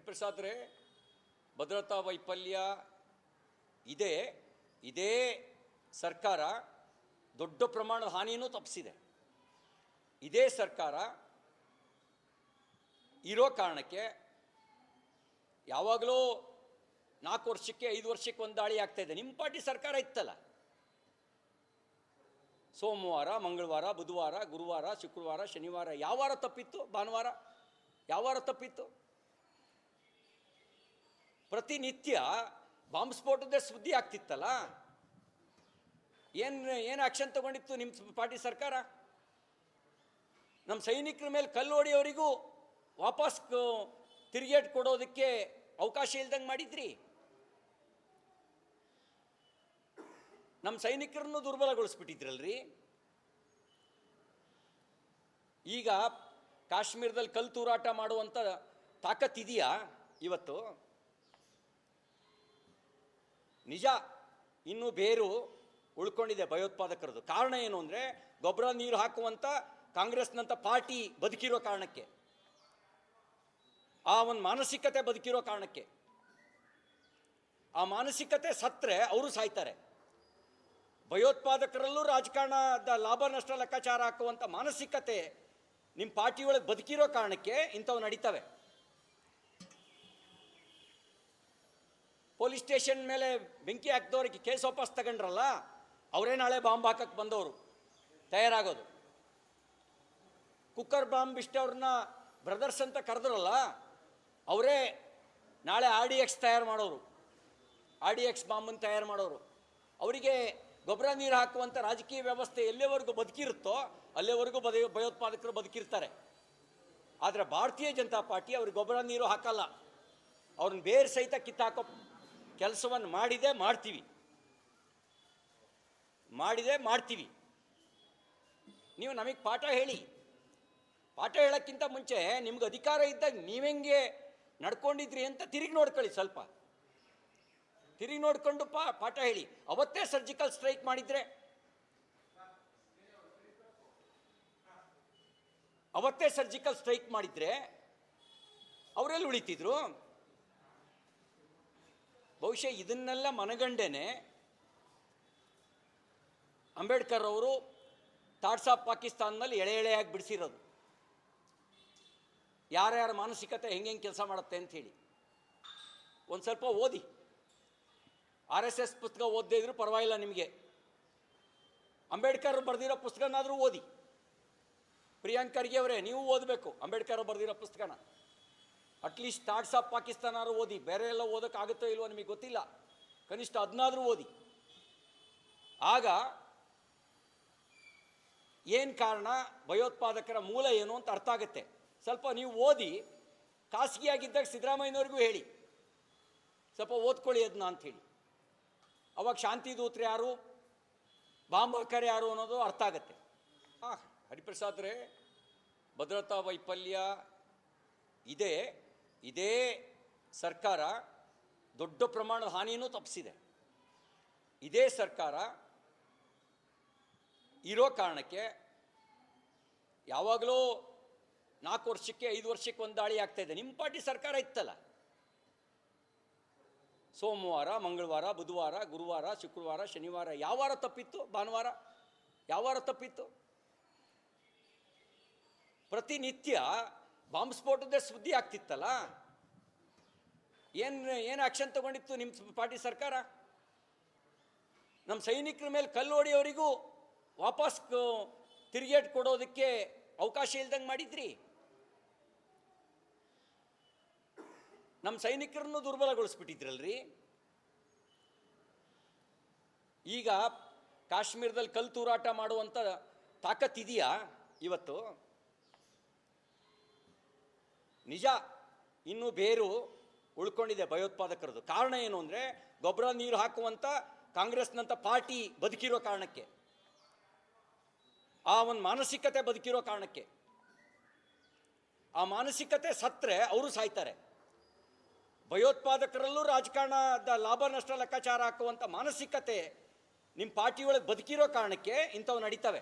ಹರಿಪ್ರಸಾದ್ರೆ, ಭದ್ರತಾ ವೈಫಲ್ಯ ಇದೆ. ಇದೇ ಸರ್ಕಾರ ದೊಡ್ಡ ಪ್ರಮಾಣದ ಹಾನಿಯನ್ನು ತಪ್ಪಿಸಿದೆ. ಇದೇ ಸರ್ಕಾರ ಇರೋ ಕಾರಣಕ್ಕೆ ಯಾವಾಗಲೂ 4 ವರ್ಷಕ್ಕೆ 5 ವರ್ಷಕ್ಕೆ ಒಂದು ದಾಳಿ ಆಗ್ತಾ ಇದೆ. ನಿಮ್ಮ ಪಾರ್ಟಿ ಸರ್ಕಾರ ಇತ್ತಲ್ಲ, ಸೋಮವಾರ, ಮಂಗಳವಾರ, ಬುಧವಾರ, ಗುರುವಾರ, ಶುಕ್ರವಾರ, ಶನಿವಾರ, ಯಾವ ವಾರ ತಪ್ಪಿತ್ತು? ಭಾನುವಾರ ಯಾವ ವಾರ ತಪ್ಪಿತ್ತು? ಪ್ರತಿನಿತ್ಯ ಬಾಂಬ್ ಸ್ಫೋಟದ ಸುದ್ದಿ ಆಗ್ತಿತ್ತಲ್ಲ. ಏನು ಆಕ್ಷನ್ ತಗೊಂಡಿತ್ತು ನಿಮ್ಮ ಪಾರ್ಟಿ ಸರ್ಕಾರ? ನಮ್ಮ ಸೈನಿಕರ ಮೇಲೆ ಕಲ್ಲು ಹೊಡೆಯೋರಿಗೂ ವಾಪಸ್ ತಿರುಗೇಟ್ ಕೊಡೋದಕ್ಕೆ ಅವಕಾಶ ಇಲ್ದಂಗೆ ಮಾಡಿದ್ರಿ. ನಮ್ಮ ಸೈನಿಕರನ್ನು ದುರ್ಬಲಗೊಳಿಸ್ಬಿಟ್ಟಿದ್ರಲ್ರಿ. ಈಗ ಕಾಶ್ಮೀರದಲ್ಲಿ ಕಲ್ಲು ತೂರಾಟ ಮಾಡುವಂಥ ತಾಕತ್ತಿದೆಯಾ ಇವತ್ತು? ನಿಜ, ಇನ್ನೂ ಬೇರು ಉಳ್ಕೊಂಡಿದೆ ಭಯೋತ್ಪಾದಕರದು. ಕಾರಣ ಏನು ಅಂದರೆ, ಗೊಬ್ಬರ ನೀರು ಹಾಕುವಂಥ ಕಾಂಗ್ರೆಸ್ನಂಥ ಪಾರ್ಟಿ ಬದುಕಿರೋ ಕಾರಣಕ್ಕೆ, ಆ ಒಂದು ಮಾನಸಿಕತೆ ಬದುಕಿರೋ ಕಾರಣಕ್ಕೆ. ಆ ಮಾನಸಿಕತೆ ಸತ್ತರೆ ಅವರು ಸಾಯ್ತಾರೆ. ಭಯೋತ್ಪಾದಕರಲ್ಲೂ ರಾಜಕಾರಣದ ಲಾಭ ನಷ್ಟ ಲೆಕ್ಕಾಚಾರ ಹಾಕುವಂಥ ಮಾನಸಿಕತೆ ನಿಮ್ಮ ಪಾರ್ಟಿಯೊಳಗೆ ಬದುಕಿರೋ ಕಾರಣಕ್ಕೆ ಇಂಥವು ನಡೀತವೆ. ಪೊಲೀಸ್ ಸ್ಟೇಷನ್ ಮೇಲೆ ಬೆಂಕಿ ಹಾಕಿದವ್ರಿಗೆ ಕೇಸ್ ವಾಪಸ್ ತಗೊಂಡ್ರಲ್ಲ, ಅವರೇ ನಾಳೆ ಬಾಂಬ್ ಹಾಕಕ್ಕೆ ಬಂದವರು ತಯಾರಾಗೋದು. ಕುಕ್ಕರ್ ಬಾಂಬ್ ಇಷ್ಟವ್ರನ್ನ ಬ್ರದರ್ಸ್ ಅಂತ ಕರೆದ್ರಲ್ಲ, ಅವರೇ ನಾಳೆ RDX ತಯಾರು ಮಾಡೋರು, RDX ಬಾಂಬನ್ನು ತಯಾರು ಮಾಡೋರು. ಅವರಿಗೆ ಗೊಬ್ಬರ ನೀರು ಹಾಕುವಂಥ ರಾಜಕೀಯ ವ್ಯವಸ್ಥೆ ಎಲ್ಲಿವರೆಗೂ ಬದುಕಿರುತ್ತೋ ಅಲ್ಲಿವರೆಗೂ ಭಯೋತ್ಪಾದಕರು ಬದುಕಿರ್ತಾರೆ. ಆದರೆ ಭಾರತೀಯ ಜನತಾ ಪಾರ್ಟಿ ಅವ್ರಿಗೆ ಗೊಬ್ಬರ ನೀರು ಹಾಕಲ್ಲ. ಅವ್ರನ್ನ ಬೇರೆ ಸಹಿತ ಕಿತ್ತಾಕೋ ಕೆಲಸವನ್ನು ಮಾಡ್ತೀವಿ. ನೀವು ನಮಗೆ ಪಾಠ ಹೇಳಿ. ಪಾಠ ಹೇಳೋಕ್ಕಿಂತ ಮುಂಚೆ ನಿಮ್ಗೆ ಅಧಿಕಾರ ಇದ್ದಾಗ ನೀವೆಂಗೆ ನಡ್ಕೊಂಡಿದ್ರಿ ಅಂತ ತಿರುಗಿ ನೋಡ್ಕೊಳ್ಳಿ. ಸ್ವಲ್ಪ ತಿರುಗಿ ನೋಡ್ಕೊಂಡು ಪಾಠ ಹೇಳಿ. ಅವತ್ತೇ ಸರ್ಜಿಕಲ್ ಸ್ಟ್ರೈಕ್ ಮಾಡಿದ್ರೆ ಅವರೆಲ್ಲಿ ಉಳಿತಿದ್ರು? ಬಹುಶಃ ಇದನ್ನೆಲ್ಲ ಮನಗಂಡೇನೆ ಅಂಬೇಡ್ಕರ್ ಅವರು ಥಾಟ್ಸ್ ಆಫ್ ಪಾಕಿಸ್ತಾನದಲ್ಲಿ ಎಳೆಯಾಗಿ ಬಿಡಿಸಿರೋದು. ಯಾರ್ಯಾರ ಮಾನಸಿಕತೆ ಹೆಂಗೆ ಕೆಲಸ ಮಾಡುತ್ತೆ ಅಂಥೇಳಿ ಒಂದು ಸ್ವಲ್ಪ ಓದಿ. RSS ಪುಸ್ತಕ ಓದದೇ ಇದ್ರೂ ಪರವಾಗಿಲ್ಲ, ನಿಮಗೆ ಅಂಬೇಡ್ಕರ್ ಬರೆದಿರೋ ಪುಸ್ತಕನಾದರೂ ಓದಿ. ಪ್ರಿಯಾಂಕ್ ಖರ್ಗೆ ಅವರೇ, ನೀವು ಓದಬೇಕು ಅಂಬೇಡ್ಕರ್ ಬರೆದಿರೋ ಪುಸ್ತಕನ. ಅಟ್ಲೀಸ್ಟ್ ಥಾಟ್ಸ್ ಆಫ್ ಪಾಕಿಸ್ತಾನಾದ್ರು ಓದಿ. ಬೇರೆ ಎಲ್ಲ ಓದೋಕ್ಕಾಗುತ್ತೋ ಇಲ್ವೋ ನಿಮಗೆ ಗೊತ್ತಿಲ್ಲ, ಕನಿಷ್ಠ ಅದನ್ನಾದರೂ ಓದಿ. ಆಗ ಏನು ಕಾರಣ, ಭಯೋತ್ಪಾದಕರ ಮೂಲ ಏನು ಅಂತ ಅರ್ಥ ಆಗುತ್ತೆ. ಸ್ವಲ್ಪ ನೀವು ಓದಿ. ಖಾಸಗಿಯಾಗಿದ್ದಾಗ ಸಿದ್ದರಾಮಯ್ಯನವ್ರಿಗೂ ಹೇಳಿ, ಸ್ವಲ್ಪ ಓದ್ಕೊಳ್ಳಿ ಅದನ್ನ ಅಂಥೇಳಿ. ಅವಾಗ ಶಾಂತಿ ದೂತರು ಯಾರು, ಬಾಂಬ್ ಹಾಕರ್ ಯಾರು ಅನ್ನೋದು ಅರ್ಥ ಆಗುತ್ತೆ. ಹರಿಪ್ರಸಾದ್ರೆ, ಭದ್ರತಾ ವೈಫಲ್ಯ ಇದೆ. ಇದೇ ಸರ್ಕಾರ ದೊಡ್ಡ ಪ್ರಮಾಣದ ಹಾನಿಯನ್ನು ತಪ್ಪಿಸಿದೆ. ಇದೇ ಸರ್ಕಾರ ಇರೋ ಕಾರಣಕ್ಕೆ ಯಾವಾಗಲೂ 4 ವರ್ಷಕ್ಕೆ 5 ವರ್ಷಕ್ಕೆ ಒಂದು ದಾಳಿ ಆಗ್ತಾ ಇದೆ. ನಿಮ್ಮ ಪಾರ್ಟಿ ಸರ್ಕಾರ ಇತ್ತಲ್ಲ, ಸೋಮವಾರ, ಮಂಗಳವಾರ, ಬುಧವಾರ, ಗುರುವಾರ, ಶುಕ್ರವಾರ, ಶನಿವಾರ, ಯಾವ ವಾರ ತಪ್ಪಿತ್ತು? ಭಾನುವಾರ ಯಾವ ವಾರ ತಪ್ಪಿತ್ತು? ಪ್ರತಿನಿತ್ಯ ಬಾಂಬ್ ಸ್ಫೋಟದ ಸುದ್ದಿ ಆಗ್ತಿತ್ತಲ್ಲ. ಏನು ಆಕ್ಷನ್ ತಗೊಂಡಿತ್ತು ನಿಮ್ಮ ಪಾರ್ಟಿ ಸರ್ಕಾರ? ನಮ್ಮ ಸೈನಿಕರ ಮೇಲೆ ಕಲ್ಲು ಹೊಡೆಯೋರಿಗೂ ವಾಪಸ್ ತಿರುಗೇಟ್ ಕೊಡೋದಕ್ಕೆ ಅವಕಾಶ ಇಲ್ದಂಗೆ ಮಾಡಿದ್ರಿ. ನಮ್ಮ ಸೈನಿಕರನ್ನು ದುರ್ಬಲಗೊಳಿಸ್ಬಿಟ್ಟಿದ್ರಲ್ರಿ. ಈಗ ಕಾಶ್ಮೀರದಲ್ಲಿ ಕಲ್ಲು ತೂರಾಟ ಮಾಡುವಂಥ ತಾಕತ್ತಿದೆಯಾ ಇವತ್ತು? ನಿಜ, ಇನ್ನೂ ಬೇರು ಉಳ್ಕೊಂಡಿದೆ ಭಯೋತ್ಪಾದಕರದು. ಕಾರಣ ಏನು ಅಂದರೆ, ಗೊಬ್ಬರ ನೀರು ಹಾಕುವಂಥ ಕಾಂಗ್ರೆಸ್ನಂಥ ಪಾರ್ಟಿ ಬದುಕಿರೋ ಕಾರಣಕ್ಕೆ, ಆ ಒಂದು ಮಾನಸಿಕತೆ ಬದುಕಿರೋ ಕಾರಣಕ್ಕೆ. ಆ ಮಾನಸಿಕತೆ ಸತ್ತರೆ ಅವರು ಸಾಯ್ತಾರೆ. ಭಯೋತ್ಪಾದಕರಲ್ಲೂ ರಾಜಕಾರಣದ ಲಾಭ ನಷ್ಟ ಲೆಕ್ಕಾಚಾರ ಹಾಕುವಂಥ ಮಾನಸಿಕತೆ ನಿಮ್ಮ ಪಾರ್ಟಿಯೊಳಗೆ ಬದುಕಿರೋ ಕಾರಣಕ್ಕೆ ಇಂಥವು ನಡೀತವೆ.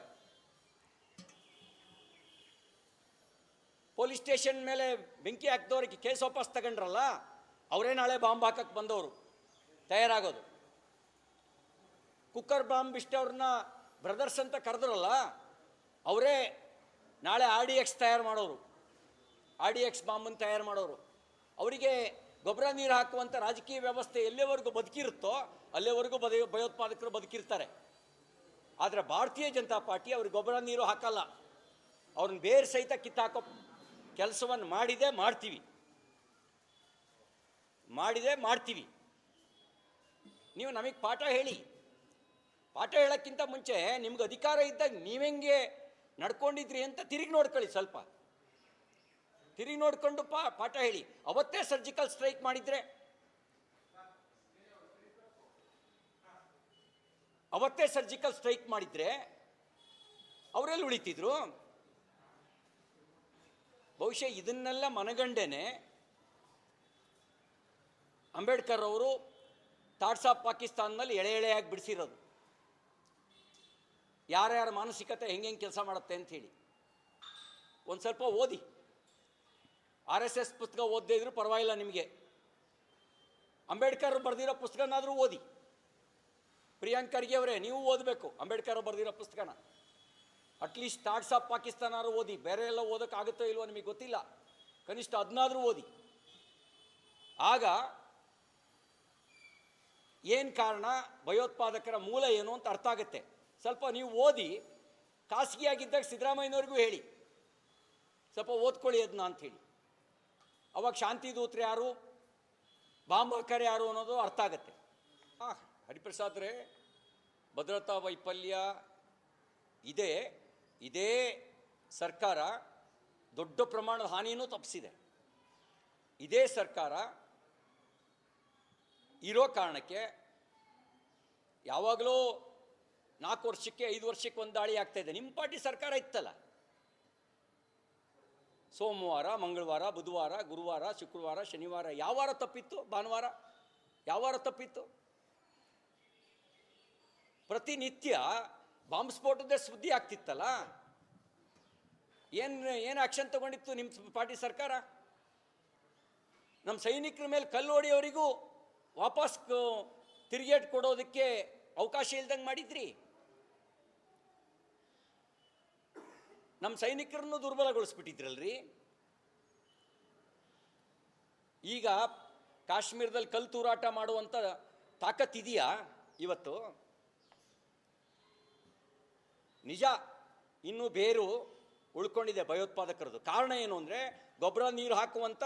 ಪೊಲೀಸ್ ಸ್ಟೇಷನ್ ಮೇಲೆ ಬೆಂಕಿ ಹಾಕಿದವ್ರಿಗೆ ಕೇಸ್ ವಾಪಸ್ ತಗೊಂಡ್ರಲ್ಲ, ಅವರೇ ನಾಳೆ ಬಾಂಬ್ ಹಾಕಕ್ಕೆ ಬಂದವರು ತಯಾರಾಗೋದು. ಕುಕ್ಕರ್ ಬಾಂಬ್ ಇಷ್ಟವ್ರನ್ನ ಬ್ರದರ್ಸ್ ಅಂತ ಕರೆದ್ರಲ್ಲ, ಅವರೇ ನಾಳೆ RDX ತಯಾರು ಮಾಡೋರು, RDX ಬಾಂಬನ್ನು ತಯಾರು ಮಾಡೋರು. ಅವರಿಗೆ ಗೊಬ್ಬರ ನೀರು ಹಾಕುವಂಥ ರಾಜಕೀಯ ವ್ಯವಸ್ಥೆ ಎಲ್ಲಿವರೆಗೂ ಬದುಕಿರುತ್ತೋ ಅಲ್ಲಿವರೆಗೂ ಭಯೋತ್ಪಾದಕರು ಬದುಕಿರ್ತಾರೆ. ಆದರೆ ಭಾರತೀಯ ಜನತಾ ಪಾರ್ಟಿ ಅವ್ರಿಗೆ ಗೊಬ್ಬರ ನೀರು ಹಾಕಲ್ಲ, ಅವ್ರನ್ನ ಬೇರೆ ಸಹಿತ ಕಿತ್ತಾಕೋ ಕೆಲಸವನ್ನು ಮಾಡ್ತೀವಿ. ನೀವು ನಮಗೆ ಪಾಠ ಹೇಳಿ. ಪಾಠ ಹೇಳೋಕ್ಕಿಂತ ಮುಂಚೆ ನಿಮ್ಗೆ ಅಧಿಕಾರ ಇದ್ದಾಗ ನೀವೆಂಗೆ ನಡ್ಕೊಂಡಿದ್ರಿ ಅಂತ ತಿರುಗಿ ನೋಡ್ಕೊಳ್ಳಿ. ಸ್ವಲ್ಪ ತಿರುಗಿ ನೋಡ್ಕೊಂಡು ಪಾಠ ಹೇಳಿ. ಅವತ್ತೇ ಸರ್ಜಿಕಲ್ ಸ್ಟ್ರೈಕ್ ಮಾಡಿದ್ರೆ ಅವರೆಲ್ಲಿ ಉಳಿತಿದ್ರು? ಬಹುಶಃ ಇದನ್ನೆಲ್ಲ ಮನಗಂಡೇನೆ ಅಂಬೇಡ್ಕರ್ ಅವರು ಥಾಟ್ಸ್ ಆಫ್ ಪಾಕಿಸ್ತಾನದಲ್ಲಿ ಎಳೆಯಾಗಿ ಬಿಡಿಸಿರೋದು, ಯಾರ್ಯಾರ ಮಾನಸಿಕತೆ ಹೆಂಗೆ ಕೆಲಸ ಮಾಡುತ್ತೆ ಅಂಥೇಳಿ. ಒಂದು ಸ್ವಲ್ಪ ಓದಿ. RSS ಪುಸ್ತಕ ಓದದೇ ಇದ್ರೂ ಪರವಾಗಿಲ್ಲ, ನಿಮಗೆ ಅಂಬೇಡ್ಕರ್ ಬರೆದಿರೋ ಪುಸ್ತಕನಾದರೂ ಓದಿ. ಪ್ರಿಯಾಂಕ್ ಖರ್ಗೆ ಅವರೇ, ನೀವು ಓದಬೇಕು ಅಂಬೇಡ್ಕರ್ ಬರೆದಿರೋ ಪುಸ್ತಕನ. ಅಟ್ಲೀಸ್ಟ್ ಥಾಟ್ಸ್ ಆಫ್ ಪಾಕಿಸ್ತಾನಾದ್ರು ಓದಿ. ಬೇರೆ ಎಲ್ಲ ಓದೋಕ್ಕಾಗುತ್ತೋ ಇಲ್ವೋ ನಿಮಗೆ ಗೊತ್ತಿಲ್ಲ, ಕನಿಷ್ಠ ಅದನ್ನಾದರೂ ಓದಿ. ಆಗ ಏನು ಕಾರಣ, ಭಯೋತ್ಪಾದಕರ ಮೂಲ ಏನು ಅಂತ ಅರ್ಥ ಆಗುತ್ತೆ. ಸ್ವಲ್ಪ ನೀವು ಓದಿ. ಖಾಸಗಿಯಾಗಿದ್ದಾಗ ಸಿದ್ದರಾಮಯ್ಯನವ್ರಿಗೂ ಹೇಳಿ, ಸ್ವಲ್ಪ ಓದ್ಕೊಳ್ಳಿ ಅದನ್ನ ಅಂಥೇಳಿ. ಅವಾಗ ಶಾಂತಿ ದೂತರು ಯಾರು, ಬಾಂಬ್ ಹಾಕರ್ ಯಾರು ಅನ್ನೋದು ಅರ್ಥ ಆಗುತ್ತೆ. ಹರಿಪ್ರಸಾದ್ರೇ, ಭದ್ರತಾ ವೈಫಲ್ಯ ಇದೇ ಸರ್ಕಾರ ದೊಡ್ಡ ಪ್ರಮಾಣದ ಹಾನಿಯನ್ನು ತಪ್ಪಿಸಿದೆ. ಇದೇ ಸರ್ಕಾರ ಇರೋ ಕಾರಣಕ್ಕೆ ಯಾವಾಗಲೂ 4 ವರ್ಷಕ್ಕೆ 5 ವರ್ಷಕ್ಕೆ ಒಂದು ದಾಳಿ ಆಗ್ತಾಯಿದೆ. ನಿಮ್ಮ ಪಾರ್ಟಿ ಸರ್ಕಾರ ಇತ್ತಲ್ಲ, ಸೋಮವಾರ, ಮಂಗಳವಾರ, ಬುಧವಾರ, ಗುರುವಾರ, ಶುಕ್ರವಾರ, ಶನಿವಾರ, ಯಾವ ವಾರ ತಪ್ಪಿತ್ತು? ಭಾನುವಾರ ಯಾವ ವಾರ ತಪ್ಪಿತ್ತು? ಪ್ರತಿನಿತ್ಯ ಬಾಂಬ್ ಸ್ಫೋಟದ ಸುದ್ದಿ ಆಗ್ತಿತ್ತಲ್ಲ. ಏನು ಆಕ್ಷನ್ ತಗೊಂಡಿತ್ತು ನಿಮ್ಮ ಪಾರ್ಟಿ ಸರ್ಕಾರ? ನಮ್ಮ ಸೈನಿಕರ ಮೇಲೆ ಕಲ್ಲು ಹೊಡೆಯೋರಿಗೂ ವಾಪಸ್ ತಿರುಗೇಟ್ ಕೊಡೋದಕ್ಕೆ ಅವಕಾಶ ಇಲ್ದಂಗೆ ಮಾಡಿದ್ರಿ. ನಮ್ಮ ಸೈನಿಕರನ್ನು ದುರ್ಬಲಗೊಳಿಸ್ಬಿಟ್ಟಿದ್ರಲ್ರಿ. ಈಗ ಕಾಶ್ಮೀರದಲ್ಲಿ ಕಲ್ಲು ತೂರಾಟ ಮಾಡುವಂಥ ತಾಕತ್ತಿದೆಯಾ ಇವತ್ತು? ನಿಜ, ಇನ್ನೂ ಬೇರು ಉಳ್ಕೊಂಡಿದೆ ಭಯೋತ್ಪಾದಕರದು. ಕಾರಣ ಏನು ಅಂದರೆ, ಗೊಬ್ಬರ ನೀರು ಹಾಕುವಂಥ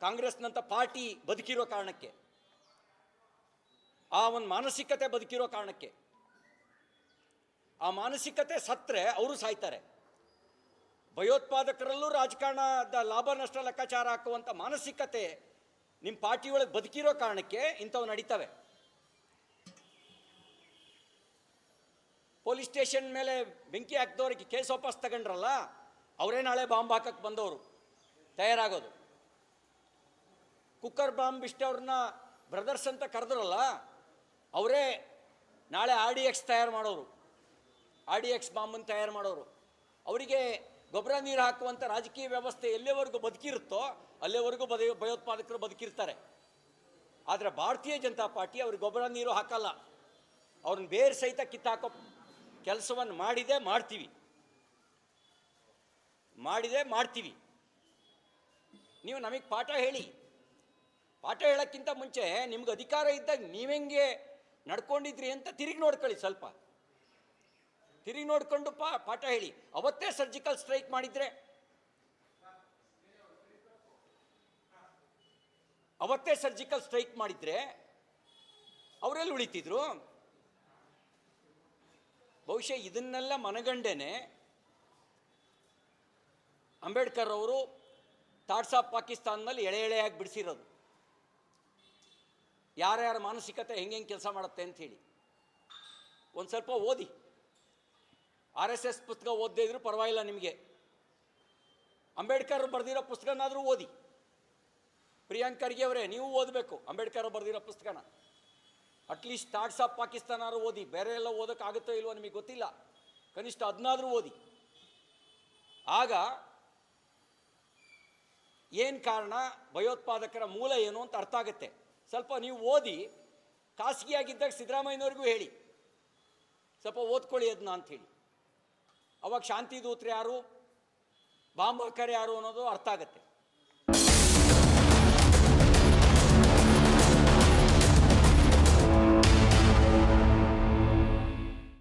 ಕಾಂಗ್ರೆಸ್ನಂಥ ಪಾರ್ಟಿ ಬದುಕಿರೋ ಕಾರಣಕ್ಕೆ, ಆ ಒಂದು ಮಾನಸಿಕತೆ ಬದುಕಿರೋ ಕಾರಣಕ್ಕೆ. ಆ ಮಾನಸಿಕತೆ ಸತ್ತರೆ ಅವರು ಸಾಯ್ತಾರೆ. ಭಯೋತ್ಪಾದಕರಲ್ಲೂ ರಾಜಕಾರಣದ ಲಾಭ ನಷ್ಟ ಲೆಕ್ಕಾಚಾರ ಹಾಕುವಂಥ ಮಾನಸಿಕತೆ ನಿಮ್ಮ ಪಾರ್ಟಿಯೊಳಗೆ ಬದುಕಿರೋ ಕಾರಣಕ್ಕೆ ಇಂಥವು ನಡೀತವೆ. ಪೊಲೀಸ್ ಸ್ಟೇಷನ್ ಮೇಲೆ ಬೆಂಕಿ ಹಾಕಿದವ್ರಿಗೆ ಕೇಸ್ ವಾಪಸ್ ತಗೊಂಡ್ರಲ್ಲ, ಅವರೇ ನಾಳೆ ಬಾಂಬ್ ಹಾಕಕ್ಕೆ ಬಂದವರು ತಯಾರಾಗೋದು. ಕುಕ್ಕರ್ ಬಾಂಬ್ ಇಷ್ಟವ್ರನ್ನ ಬ್ರದರ್ಸ್ ಅಂತ ಕರೆದ್ರಲ್ಲ, ಅವರೇ ನಾಳೆ RDX ತಯಾರು ಮಾಡೋರು, RDX ಬಾಂಬನ್ನು ತಯಾರು ಮಾಡೋರು. ಅವರಿಗೆ ಗೊಬ್ಬರ ನೀರು ಹಾಕುವಂಥ ರಾಜಕೀಯ ವ್ಯವಸ್ಥೆ ಎಲ್ಲಿವರೆಗೂ ಬದುಕಿರುತ್ತೋ ಅಲ್ಲಿವರೆಗೂ ಭಯೋತ್ಪಾದಕರು ಬದುಕಿರ್ತಾರೆ. ಆದರೆ ಭಾರತೀಯ ಜನತಾ ಪಾರ್ಟಿ ಅವ್ರಿಗೆ ಗೊಬ್ಬರ ನೀರು ಹಾಕಲ್ಲ, ಅವ್ರನ್ನ ಬೇರೆ ಸಹಿತ ಕಿತ್ತಾಕೋ ಕೆಲಸವನ್ನು ಮಾಡ್ತೀವಿ. ನೀವು ನಮಗೆ ಪಾಠ ಹೇಳಿ. ಪಾಠ ಹೇಳೋಕ್ಕಿಂತ ಮುಂಚೆ ನಿಮ್ಗೆ ಅಧಿಕಾರ ಇದ್ದಾಗ ನೀವೆಂಗೆ ನಡ್ಕೊಂಡಿದ್ರಿ ಅಂತ ತಿರುಗಿ ನೋಡ್ಕೊಳ್ಳಿ. ಸ್ವಲ್ಪ ತಿರುಗಿ ನೋಡ್ಕೊಂಡು ಪಾಠ ಹೇಳಿ. ಅವತ್ತೇ ಸರ್ಜಿಕಲ್ ಸ್ಟ್ರೈಕ್ ಮಾಡಿದ್ರೆ ಅವರೆಲ್ಲಿ ಉಳಿತಿದ್ರು? ಬಹುಶಃ ಇದನ್ನೆಲ್ಲ ಮನಗಂಡೇನೆ ಅಂಬೇಡ್ಕರ್ ಅವರು ಥಾಟ್ಸ್ ಆಫ್ ಪಾಕಿಸ್ತಾನದಲ್ಲಿ ಎಳೆಯಾಗಿ ಬಿಡಿಸಿರೋದು, ಯಾರ್ಯಾರ ಮಾನಸಿಕತೆ ಹೆಂಗೆ ಕೆಲಸ ಮಾಡುತ್ತೆ ಅಂಥೇಳಿ. ಒಂದು ಸ್ವಲ್ಪ ಓದಿ. RSS ಪುಸ್ತಕ ಓದದೇ ಇದ್ರೂ ಪರವಾಗಿಲ್ಲ, ನಿಮಗೆ ಅಂಬೇಡ್ಕರ್ ಬರೆದಿರೋ ಪುಸ್ತಕನಾದರೂ ಓದಿ. ಪ್ರಿಯಾಂಕ್ ಖರ್ಗೆ ಅವರೇ, ನೀವು ಓದಬೇಕು ಅಂಬೇಡ್ಕರ್ ಬರೆದಿರೋ ಪುಸ್ತಕನ. ಅಟ್ಲೀಸ್ಟ್ ಥಾಟ್ಸ್ ಆಫ್ ಪಾಕಿಸ್ತಾನಾದ್ರು ಓದಿ. ಬೇರೆ ಎಲ್ಲ ಓದೋಕ್ಕಾಗುತ್ತೋ ಇಲ್ವೋ ನಿಮಗೆ ಗೊತ್ತಿಲ್ಲ, ಕನಿಷ್ಠ ಅದನ್ನಾದರೂ ಓದಿ. ಆಗ ಏನು ಕಾರಣ, ಭಯೋತ್ಪಾದಕರ ಮೂಲ ಏನು ಅಂತ ಅರ್ಥ ಆಗುತ್ತೆ. ಸ್ವಲ್ಪ ನೀವು ಓದಿ, ಖಾಸಗಿಯಾಗಿದ್ದಾಗ ಸಿದ್ದರಾಮಯ್ಯನವ್ರಿಗೂ ಹೇಳಿ, ಸ್ವಲ್ಪ ಓದ್ಕೊಳ್ಳಿ ಅದನ್ನ ಅಂಥೇಳಿ. ಅವಾಗ ಶಾಂತಿ ದೂತರು ಯಾರು, ಬಾಂಬ್ ಹಾಕರ್ ಯಾರು ಅನ್ನೋದು ಅರ್ಥ ಆಗುತ್ತೆ.